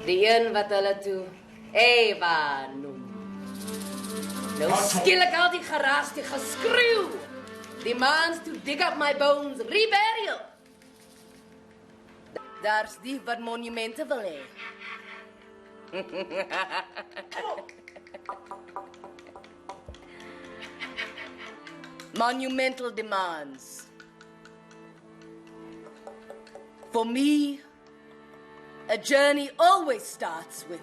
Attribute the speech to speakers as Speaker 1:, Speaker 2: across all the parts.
Speaker 1: Die een wat hulle toe Eva noem. Nou skielik al die geraas, die geskreeuw. Die mans to dig up my bones, reburial. Daar's die wat monumente wil hê. Monumental demands. For me, a journey always starts with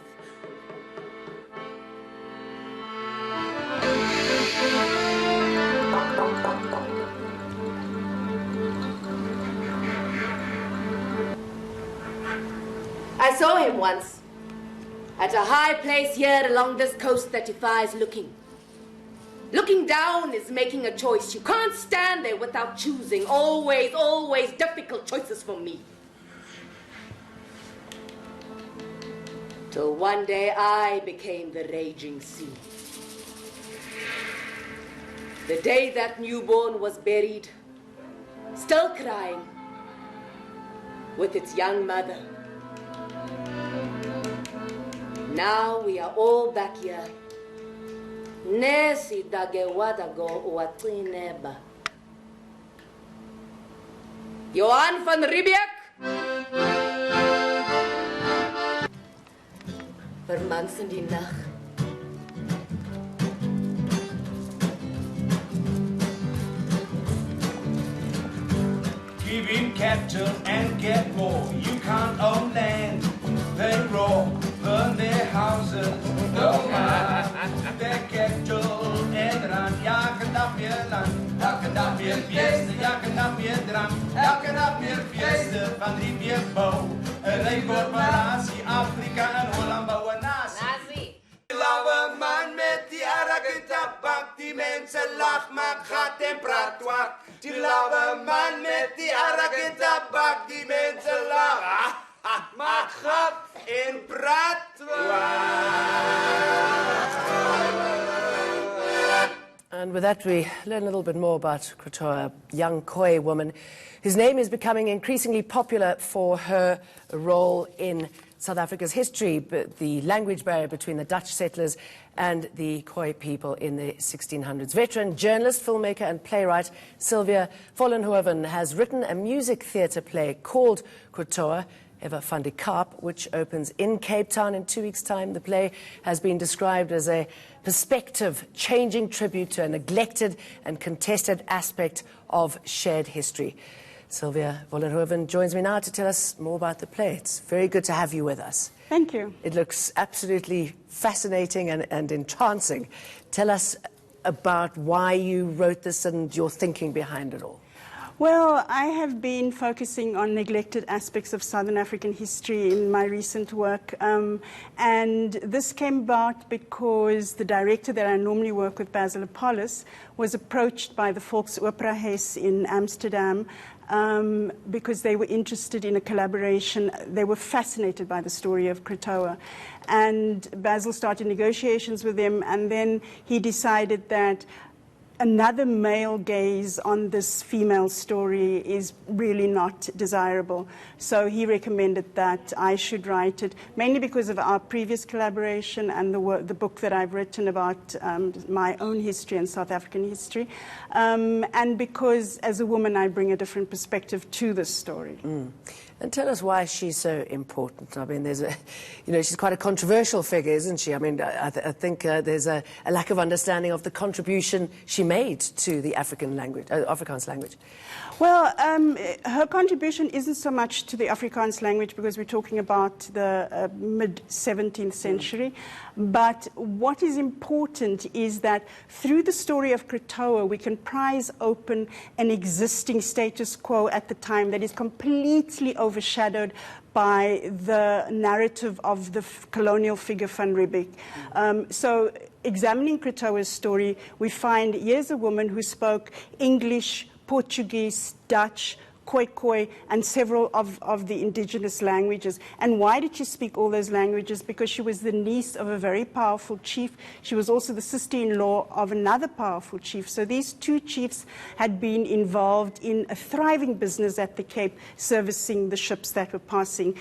Speaker 1: I saw him once at a high place here along this coast that defies looking. Looking down is making a choice. You can't stand there without choosing. Always, always difficult choices for me. Till one day I became the raging sea. The day that newborn was buried, still crying, with its young mother. Now we are all back here. Nesi dagewadago uatrineba. Johan van Riebeek. Vermans in die nacht.
Speaker 2: Give in capital and get more. You can't own land. They roar, burn their houses. No man, their capital en dran. Elke dag meer land, elke dag meer fiesta, elke dag meer drank, elke dag meer fiesta van die weerbouw. Een rijkorporatie, Afrika en Holland bouwen nazi. Lauwe man met die arrogante tabak, die mensen lach, maakt gat en praat zwak. Die lauwe man met die arrogante tabak, die mensen lach, maakt gat en praat zwak.
Speaker 3: And with that, we learn a little bit more about Krotoa, a young Khoi woman whose name is becoming increasingly popular for her role in South Africa's history, but the language barrier between the Dutch settlers and the Khoi people in the 1600s. Veteran journalist, filmmaker and playwright Sylvia Vollenhoven has written a music theatre play called Krotoa, ever funded Kaap, which opens in Cape Town in 2 weeks' time. The play has been described as a perspective-changing tribute to a neglected and contested aspect of shared history. Sylvia Vollenhoven joins me now to tell us more about the play. It's very good to have you with us.
Speaker 4: Thank you.
Speaker 3: It looks absolutely fascinating and entrancing. Tell us about why you wrote this and your thinking behind it all.
Speaker 4: Well, I have been focusing on neglected aspects of Southern African history in my recent work, and this came about because the director that I normally work with, Basil Apollos, was approached by the Volksoperahuis in Amsterdam because they were interested in a collaboration. They were fascinated by the story of Krotoa. And Basil started negotiations with him, and then he decided that another male gaze on this female story is really not desirable. So he recommended that I should write it, mainly because of our previous collaboration and the book that I've written about my own history and South African history, and because as a woman I bring a different perspective to this story.
Speaker 3: And tell us why she's so important. I mean, there's a, she's quite a controversial figure, isn't she? I mean, I think there's a lack of understanding of the contribution she made to the Afrikaans language.
Speaker 4: Well, her contribution isn't so much to the Afrikaans language because we're talking about the mid-17th century. But what is important is that through the story of Krotoa, we can prise open an existing status quo at the time that is completely overshadowed by the narrative of the colonial figure van Riebeek. So examining Krotoa's story, we find here's a woman who spoke English, Portuguese, Dutch, Khoi, and several of the indigenous languages. And why did she speak all those languages? Because she was the niece of a very powerful chief. She was also the sister-in-law of another powerful chief. So these two chiefs had been involved in a thriving business at the Cape, servicing the ships that were passing.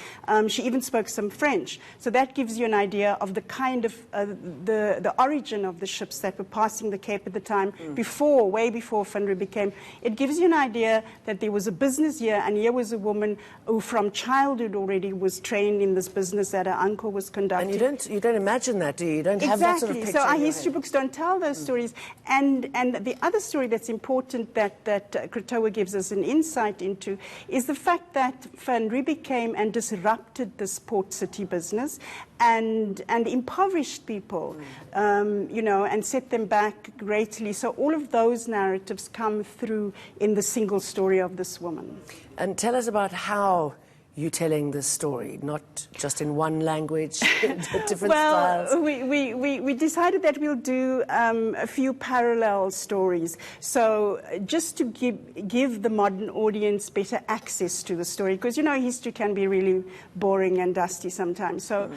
Speaker 4: She even spoke some French. So that gives you an idea of the kind of, the origin of the ships that were passing the Cape at the time, way before Van Riebeeck came. It gives you an idea that there was a business here, and here was a woman who from childhood already was trained in this business that her uncle was conducting.
Speaker 3: And you don't imagine that, do you? You don't have that sort of picture.
Speaker 4: So our history books don't tell those stories. And the other story that's important that Krotoa gives us an insight into is the fact that Van Riebeeck came and disrupted this port city business and impoverished people, you know, and set them back greatly. So all of those narratives come through in the single story of this woman.
Speaker 3: And tell us about how you're telling this story, not just in one language, different styles.
Speaker 4: Well, we decided that we'll do a few parallel stories. So just to give the modern audience better access to the story, because, you know, history can be really boring and dusty sometimes. So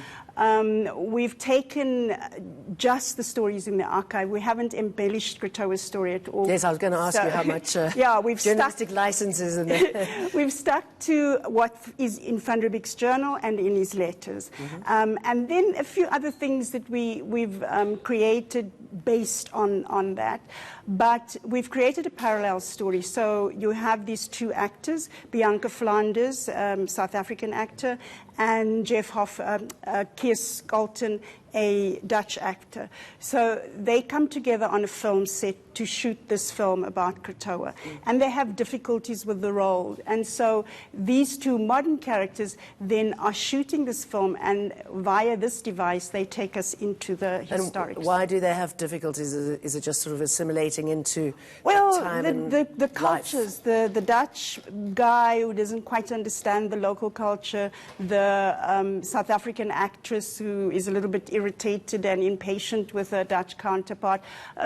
Speaker 4: we've taken just the stories in the archive. We haven't embellished Krotoa's story at all.
Speaker 3: Yes, I was going to ask you how much
Speaker 4: we've
Speaker 3: journalistic licenses in there.
Speaker 4: We've stuck to what is in Van Riebeeck's journal and in his letters. And then a few other things that we've created based on that. But we've created a parallel story. So you have these two actors, Bianca Flanders, South African actor, and Jeff Kees Galton, a Dutch actor. So they come together on a film set to shoot this film about Krotoa. And they have difficulties with the role. And so these two modern characters then are shooting this film, and via this device, they take us into the historic.
Speaker 3: And why do they have difficulties? Is it just sort of assimilating into time
Speaker 4: the cultures, the Dutch guy who doesn't quite understand the local culture, the South African actress who is a little bit irritated and impatient with her Dutch counterpart.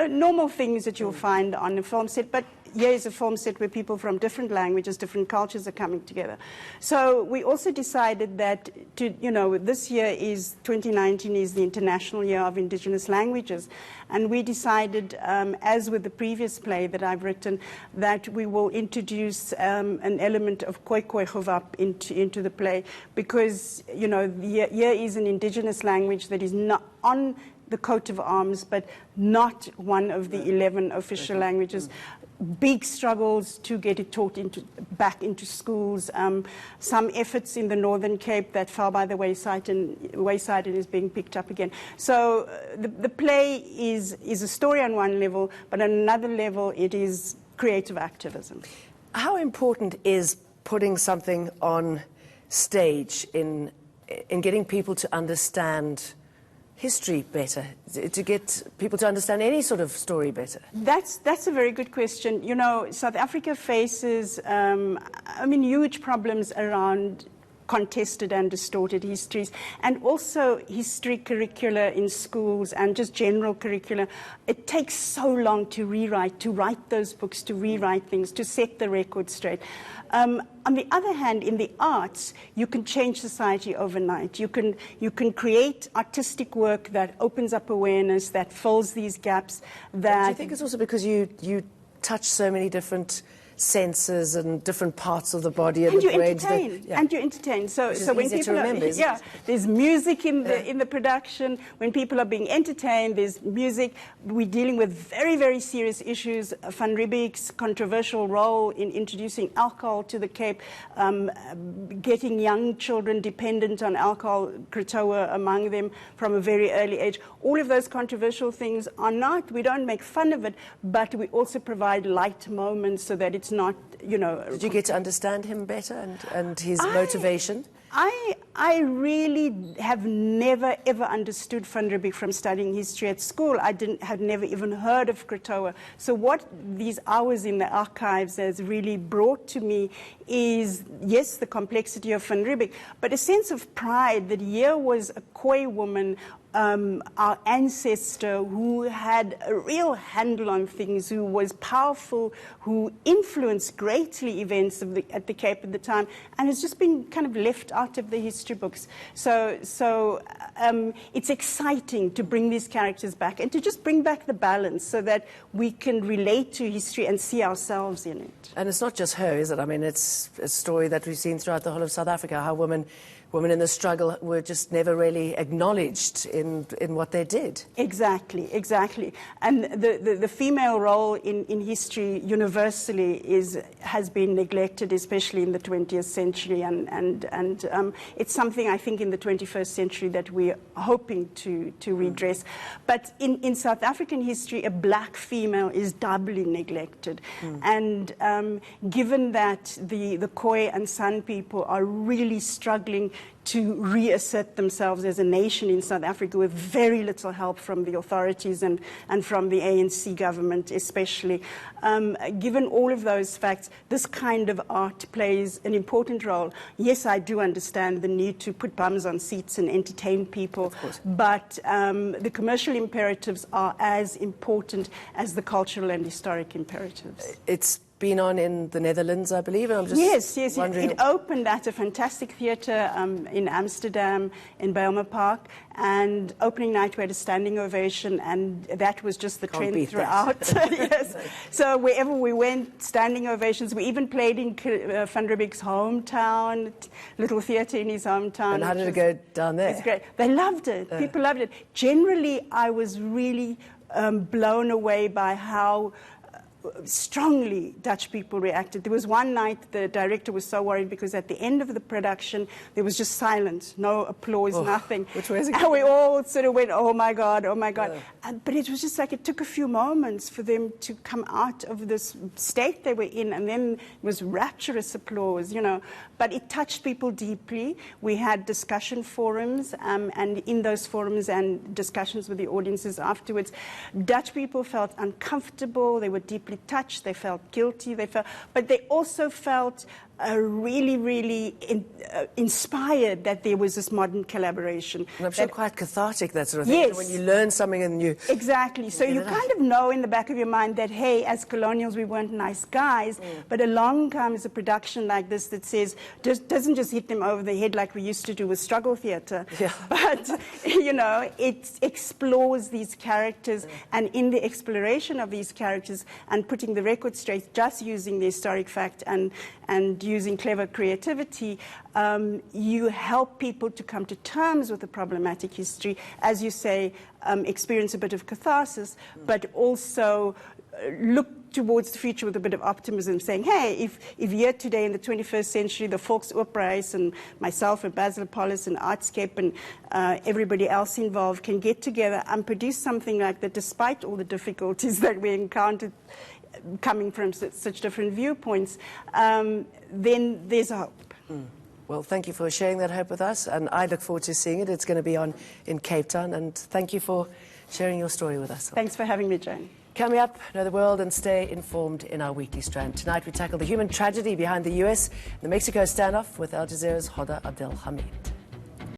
Speaker 4: Normal things that you'll find on a film set, but here is a film set where people from different languages, different cultures are coming together. So we also decided that, this year is 2019 is the International Year of Indigenous Languages. And we decided, as with the previous play that I've written, that we will introduce an element of Khoi Govap into the play, because, here is an indigenous language that is not on the coat of arms, but not one of the 11 official languages. Big struggles to get it taught back into schools. Some efforts in the Northern Cape that fell by the wayside and is being picked up again. So the play is a story on one level, but on another level it is creative activism.
Speaker 3: How important is putting something on stage in getting people to understand history better, to get people to understand any sort of story better?
Speaker 4: That's a very good question. South Africa faces, huge problems around contested and distorted histories, and also history curricula in schools and just general curricula. It takes so long to write those books, to rewrite things, to set the record straight. On the other hand, in the arts, you can change society overnight. You can create artistic work that opens up awareness, that fills these gaps.
Speaker 3: Do you think it's also because you touch so many different senses and different parts of the body and the brain?
Speaker 4: And you entertain. So when people there's music in the production. When people are being entertained, there's music. We're dealing with very, very serious issues. Van Riebeeck's controversial role in introducing alcohol to the Cape, getting young children dependent on alcohol, Krotoa among them from a very early age. All of those controversial things we don't make fun of it, but we also provide light moments so that it's not,
Speaker 3: Did you get to understand him better and his motivation?
Speaker 4: I really have never, ever understood Van Riebeeck from studying history at school. I had never even heard of Krotoa. So what these hours in the archives has really brought to me is, yes, the complexity of Van Riebeeck, but a sense of pride that here was a Khoi woman our ancestor who had a real handle on things, who was powerful, who influenced greatly events at the Cape at the time, and has just been kind of left out of the history books. So it's exciting to bring these characters back and to just bring back the balance so that we can relate to history and see ourselves in it.
Speaker 3: And it's not just her, is it? I mean, it's a story that we've seen throughout the whole of South Africa, how women in the struggle were just never really acknowledged in what they did.
Speaker 4: Exactly. And the female role in history universally has been neglected, especially in the 20th century. And it's something, I think, in the 21st century that we're hoping to redress. But in South African history, a black female is doubly neglected. And given that the Khoi and San people are really struggling to reassert themselves as a nation in South Africa with very little help from the authorities and from the ANC government especially. Given all of those facts, this kind of art plays an important role. Yes, I do understand the need to put bums on seats and entertain people, but the commercial imperatives are as important as the cultural and historic imperatives.
Speaker 3: It's been on in the Netherlands, I believe. I'm just
Speaker 4: yes.
Speaker 3: wondering.
Speaker 4: It opened at a fantastic theatre in Amsterdam, in Bijlmer Park, and opening night we had a standing ovation, and that was just the trend throughout. Yes. So wherever we went, standing ovations. We even played in Van Riebeck's hometown, little theatre in his hometown.
Speaker 3: And how did it go down there?
Speaker 4: It's great. They loved it. People loved it. Generally, I was really blown away by how strongly Dutch people reacted. There was one night the director was so worried because at the end of the production there was just silence, no applause, nothing.
Speaker 3: Which way is it?
Speaker 4: And we all sort of went, oh my God. But it was just like it took a few moments for them to come out of this state they were in, and then it was rapturous applause, you know. But it touched people deeply. We had discussion forums, and in those forums and discussions with the audiences afterwards, Dutch people felt uncomfortable, they were deeply touched, they felt guilty, but they also felt really inspired that there was this modern collaboration.
Speaker 3: And I'm sure quite cathartic, that sort of thing.
Speaker 4: Yes.
Speaker 3: When you learn something and you...
Speaker 4: Exactly. So you kind of know in the back of your mind that, hey, as colonials we weren't nice guys, but along comes a production like this that says, doesn't just hit them over the head like we used to do with struggle theatre, but, you know, it explores these characters, and in the exploration of these characters and putting the record straight, just using the historic fact and using clever creativity, you help people to come to terms with the problematic history, as you say, experience a bit of catharsis, but also look towards the future with a bit of optimism, saying, hey, if here today in the 21st century, the Volksoopreis and myself and Basil Polis and Artscape and everybody else involved can get together and produce something like that, despite all the difficulties that we encountered coming from such different viewpoints, then there's hope.
Speaker 3: Well, thank you for sharing that hope with us, and I look forward to seeing it. It's going to be on in Cape Town, and thank you for sharing your story with us.
Speaker 4: Thanks for having me, Jane.
Speaker 3: Coming up, know the world and stay informed in our weekly strand. Tonight we tackle the human tragedy behind the US, the Mexico standoff with Al Jazeera's Hoda Abdelhamid.